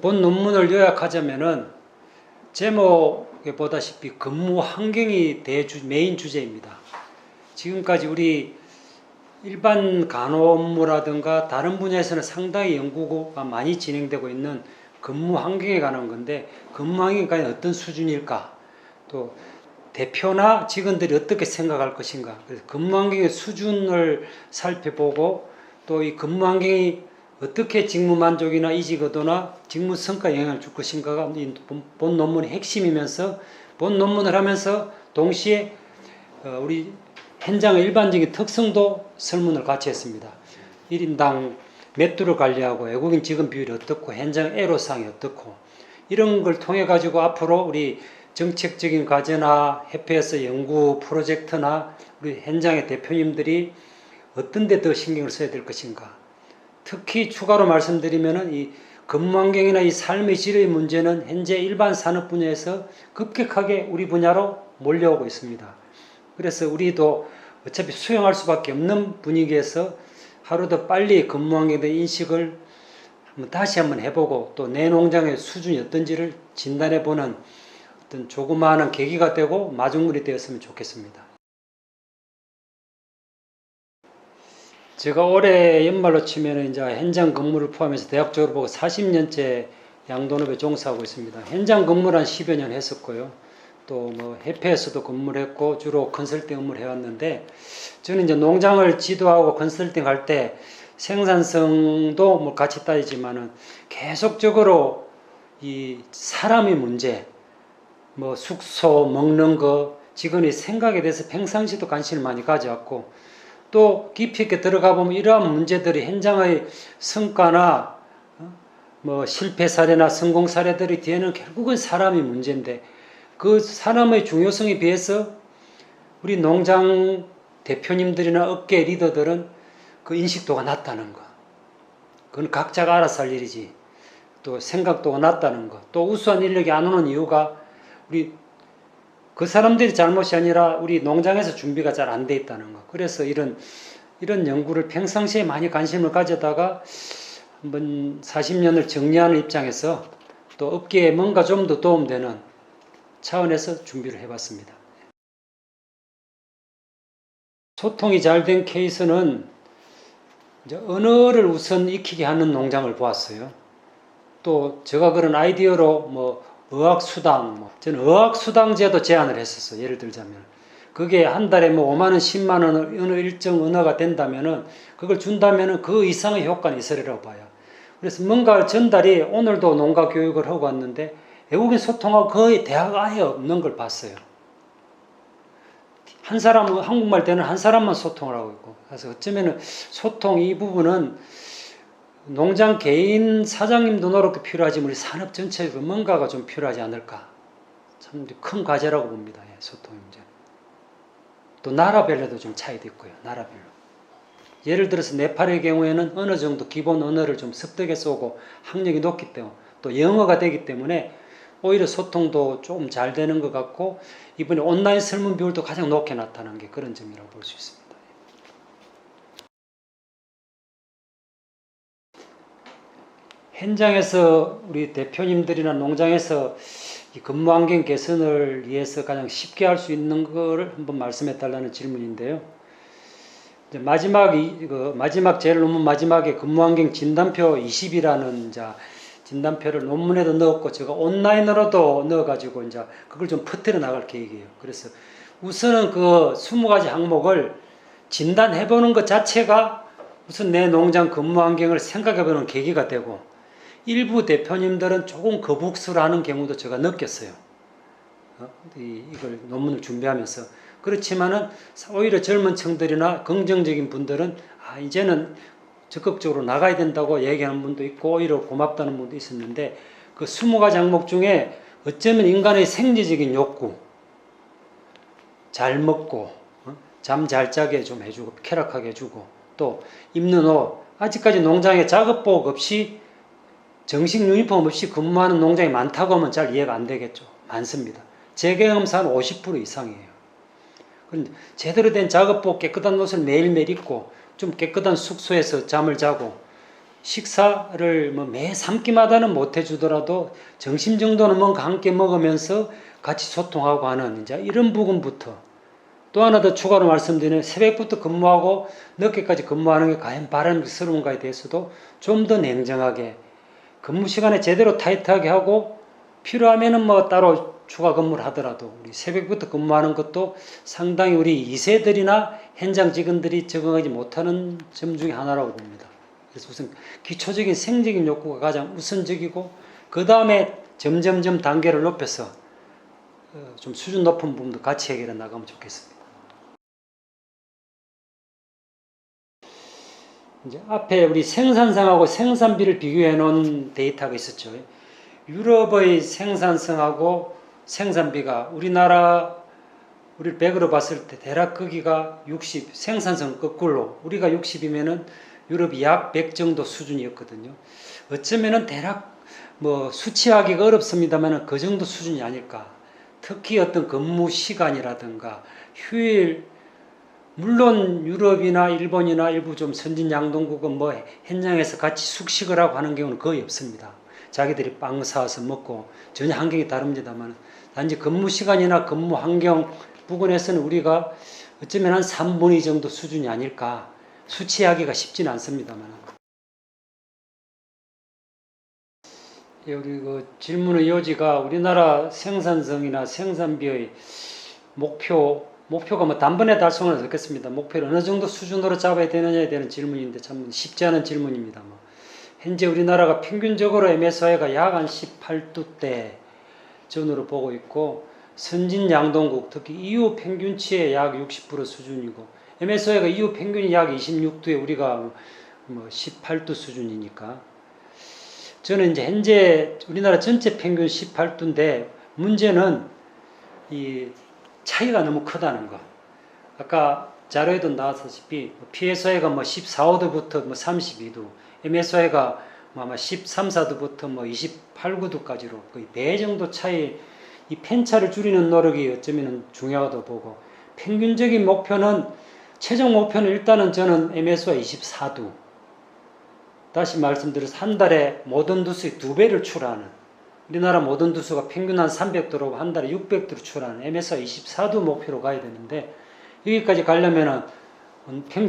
본 논문을 요약하자면은 제목에 보다시피 근무 환경이 메인 주제입니다. 지금까지 우리 일반 간호 업무라든가 다른 분야에서는 상당히 연구가 많이 진행되고 있는 근무 환경에 관한 건데, 근무 환경이 과연 어떤 수준일까? 또 대표나 직원들이 어떻게 생각할 것인가? 그래서 근무 환경의 수준을 살펴보고, 또 이 근무 환경이 어떻게 직무 만족이나 이직 의도나 직무 성과에 영향을 줄 것인가가 본 논문의 핵심이면서, 본 논문을 하면서 동시에 우리 현장의 일반적인 특성도 설문을 같이 했습니다. 1인당 몇 두를 관리하고 외국인 직원 비율이 어떻고 현장 애로사항이 어떻고, 이런 걸 통해 가지고 앞으로 우리 정책적인 과제나 협회에서 연구 프로젝트나 우리 현장의 대표님들이 어떤 데 더 신경을 써야 될 것인가. 특히 추가로 말씀드리면은 이 근무 환경이나 이 삶의 질의 문제는 현재 일반 산업 분야에서 급격하게 우리 분야로 몰려오고 있습니다. 그래서 우리도 어차피 수용할 수밖에 없는 분위기에서 하루 더 빨리 근무 환경에 대한 인식을 다시 한번 해보고, 또 내 농장의 수준이 어떤지를 진단해보는 어떤 조그마한 계기가 되고 마중물이 되었으면 좋겠습니다. 제가 올해 연말로 치면 이제 현장 근무를 포함해서 대학 졸업하고 40년째 양돈업에 종사하고 있습니다. 현장 근무를 한 10여 년 했었고요. 또 뭐 협회에서도 근무를 했고 주로 컨설팅 업무를 해왔는데, 저는 이제 농장을 지도하고 컨설팅 할 때 생산성도 뭐 같이 따지지만은 계속적으로 이 사람의 문제, 뭐 숙소, 먹는 거, 직원의 생각에 대해서 평상시도 관심을 많이 가져왔고, 또 깊이 있게 들어가 보면 이러한 문제들이 현장의 성과나 뭐 실패 사례나 성공 사례들이 뒤에는 결국은 사람의 문제인데, 그 사람의 중요성에 비해서 우리 농장 대표님들이나 업계 리더들은 그 인식도가 낮다는 거, 그건 각자가 알아서 할 일이지, 또 생각도가 낮다는 거, 또 우수한 인력이 안 오는 이유가 우리 그 사람들이 잘못이 아니라 우리 농장에서 준비가 잘 안 돼 있다는 거. 그래서 이런 연구를 평상시에 많이 관심을 가져다가 한번 40년을 정리하는 입장에서 또 업계에 뭔가 좀 더 도움되는 차원에서 준비를 해봤습니다. 소통이 잘 된 케이스는 이제 언어를 우선 익히게 하는 농장을 보았어요. 또 제가 그런 아이디어로 뭐 어학수당, 저는 어학수당제도 제안을 했었어요. 예를 들자면 그게 한 달에 뭐 5만 원, 10만 원 어느 일정 언어가 된다면은, 그걸 준다면은 그 이상의 효과는 있으리라고 봐요. 그래서 뭔가 전달이, 오늘도 농가 교육을 하고 왔는데 외국인 소통하고 거의 대화가 아예 없는 걸 봤어요. 한 사람, 한국말 되는 한 사람만 소통을 하고 있고. 그래서 어쩌면은 소통 이 부분은 농장 개인 사장님도 노력이 필요하지만 우리 산업 전체에도 뭔가가 좀 필요하지 않을까. 참 큰 과제라고 봅니다. 소통 문제. 또 나라별로도 좀 차이도 있고요. 나라별로. 예를 들어서 네팔의 경우에는 어느 정도 기본 언어를 좀 습득해서 오고 학력이 높기 때문에, 또 영어가 되기 때문에 오히려 소통도 조금 잘 되는 것 같고, 이번에 온라인 설문 비율도 가장 높게 나타난 게 그런 점이라고 볼 수 있습니다. 현장에서 우리 대표님들이나 농장에서 이 근무 환경 개선을 위해서 가장 쉽게 할 수 있는 거를 한번 말씀해 달라는 질문인데요. 이제 마지막 제일 논문 마지막에 근무 환경 진단표 20이라는 진단표를 논문에도 넣었고, 제가 온라인으로도 넣어가지고 이제 그걸 좀 퍼뜨려 나갈 계획이에요. 그래서 우선은 그 20가지 항목을 진단해보는 것 자체가 우선 내 농장 근무 환경을 생각해보는 계기가 되고, 일부 대표님들은 조금 거북스러워하는 경우도 제가 느꼈어요. 이걸 논문을 준비하면서. 그렇지만은 오히려 젊은 층들이나 긍정적인 분들은 이제는 적극적으로 나가야 된다고 얘기하는 분도 있고, 오히려 고맙다는 분도 있었는데, 그 20가지 항목 중에 어쩌면 인간의 생리적인 욕구, 잘 먹고 잠 잘 자게 좀 해주고 쾌락하게 해주고, 또 입는 옷, 아직까지 농장에 작업복 없이 정식 유니폼 없이 근무하는 농장이 많다고 하면 잘 이해가 안 되겠죠. 많습니다. 제 경험상 50% 이상이에요. 그런데 제대로 된 작업복, 깨끗한 옷을 매일매일 입고 좀 깨끗한 숙소에서 잠을 자고, 식사를 뭐 매 3끼마다는 못 해주더라도 점심 정도는 뭔가 함께 먹으면서 같이 소통하고 하는 이제 이런 부분부터, 또 하나 더 추가로 말씀드리는 새벽부터 근무하고 늦게까지 근무하는 게 과연 바람직스러운가에 대해서도 좀 더 냉정하게 근무 시간에 제대로 타이트하게 하고 필요하면은 뭐 따로 추가 근무를 하더라도 우리 새벽부터 근무하는 것도 상당히 우리 2세들이나 현장 직원들이 적응하지 못하는 점 중에 하나라고 봅니다. 그래서 우선 기초적인 생적인 욕구가 가장 우선적이고 그 다음에 점점점 단계를 높여서 좀 수준 높은 부분도 같이 해결해 나가면 좋겠습니다. 이제 앞에 우리 생산성하고 생산비를 비교해 놓은 데이터가 있었죠. 유럽의 생산성하고 생산비가 우리를 100으로 봤을 때 대략 크기가 60, 생산성 거꾸로 우리가 60이면은 유럽이 약 100 정도 수준이었거든요. 어쩌면은 대략 뭐 수치하기가 어렵습니다만 그 정도 수준이 아닐까. 특히 어떤 근무 시간이라든가 휴일, 물론 유럽이나 일본이나 일부 좀 선진 양동국은 뭐 현장에서 같이 숙식을 하고 하는 경우는 거의 없습니다. 자기들이 빵 사와서 먹고 전혀 환경이 다릅니다만 단지 근무 시간이나 근무 환경 부분에서는 우리가 어쩌면 한 3분의 2 정도 수준이 아닐까. 수치하기가 쉽지는 않습니다만. 우리 그 질문의 요지가 우리나라 생산성이나 생산비의 목표가 뭐 단번에 달성은 어렵겠습니다. 목표를 어느 정도 수준으로 잡아야 되느냐에 대한 질문인데 참 쉽지 않은 질문입니다. 현재 우리나라가 평균적으로 MSI가 약 한 18두대 전후로 보고 있고 선진 양동국 특히 EU 평균치의 약 60% 수준이고 MSI가 EU 평균이 약 26두에 우리가 뭐 18두 수준이니까 저는 이제 현재 우리나라 전체 평균 18두인데 문제는 이 차이가 너무 크다는 거. 아까 자료에도 나왔다시피 PSI가 뭐 14, 5도부터 뭐 32도, MSI가 아마 13, 4도부터 뭐 28, 9도까지로 거의 배 정도 차이, 이 편차를 줄이는 노력이 어쩌면 중요하다고 보고 평균적인 목표는 최종 목표는 일단은 저는 MSI 24도. 다시 말씀드려서 한 달에 모든 두수의 2배를 출하하는 우리나라 모든 두수가 평균 한 300도로 한 달에 600도를 출하하는 MSI 24도 목표로 가야 되는데 여기까지 가려면은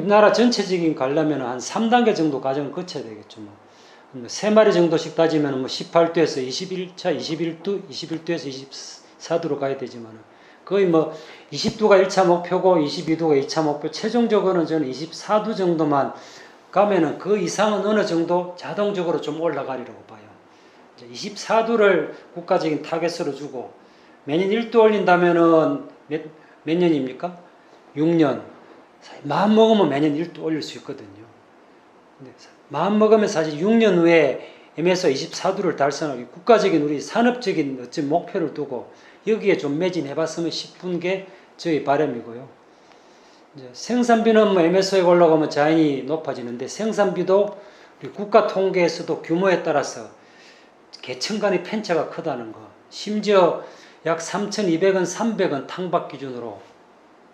나라 전체적인 가려면은 한 3단계 정도 과정을 거쳐야 되겠죠. 뭐 3마리 정도씩 따지면 뭐 18도에서 21차, 21도에서 24도로 가야 되지만 거의 뭐 20도가 1차 목표고 22도가 2차 목표, 최종적으로는 저는 24도 정도만 가면은 그 이상은 어느 정도 자동적으로 좀 올라가리라고 봐요. 24도를 국가적인 타겟으로 주고 매년 1도 올린다면은 몇 년입니까? 6년. 마음 먹으면 매년 1도 올릴 수 있거든요. 근데 마음 먹으면 사실 6년 후에 MSI 24도를 달성하기 국가적인 우리 산업적인 어떤 목표를 두고 여기에 좀 매진해봤으면 싶은 게 저희 바람이고요. 이제 생산비는 뭐 MSI가 올라가면 자연히 높아지는데 생산비도 우리 국가 통계에서도 규모에 따라서 계층 간의 편차가 크다는 거. 심지어 약 3,200원, 300원 탕박 기준으로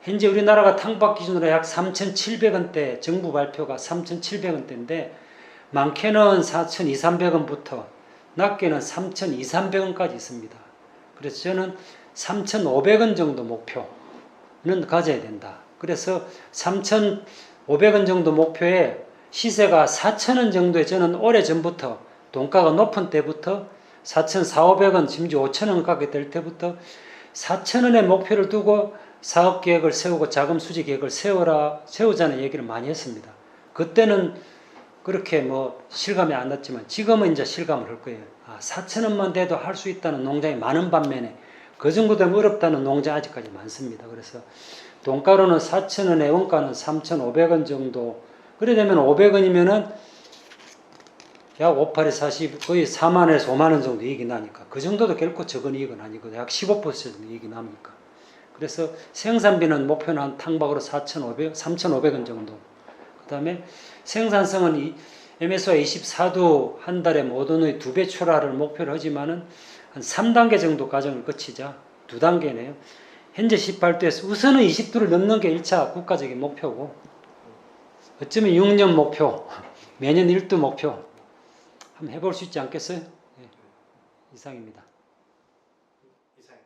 현재 우리나라가 탕박 기준으로 약 3,700원대 정부 발표가 3,700원대인데 많게는 4,200~300원부터 낮게는 3,200~300원까지 있습니다. 그래서 저는 3,500원 정도 목표는 가져야 된다. 그래서 3,500원 정도 목표에 시세가 4,000원 정도에 저는 오래전부터 돈가가 높은 때부터 4,400~500원 심지어 5,000원 가게 될 때부터 4,000원의 목표를 두고 사업 계획을 세우고 자금 수지 계획을 세우자는 얘기를 많이 했습니다. 그때는 그렇게 뭐 실감이 안 났지만 지금은 이제 실감을 할 거예요. 4,000원만 돼도 할 수 있다는 농장이 많은 반면에 그 정도 되면 어렵다는 농장 아직까지 많습니다. 그래서 돈가루는 4,000원에 원가는 3,500원 정도. 그래 되면 500원이면은 약 5, 8에 40 거의 4만원에서 5만원 정도 이익이 나니까 그 정도도 결코 적은 이익은 아니거든요. 약 15% 이익이 납니까. 그래서 생산비는 목표는 한 탕박으로 3,500원 정도. 그 다음에 생산성은 MSI 24도 한 달에 모든의 2배 출하를 목표로 하지만은 한 3단계 정도 과정을 거치자. 2단계네요. 현재 18도에서 우선은 20도를 넘는 게 1차 국가적인 목표고 어쩌면 6년 목표, 매년 1등 목표 한번 해볼 수 있지 않겠어요? 네. 이상입니다. 이상.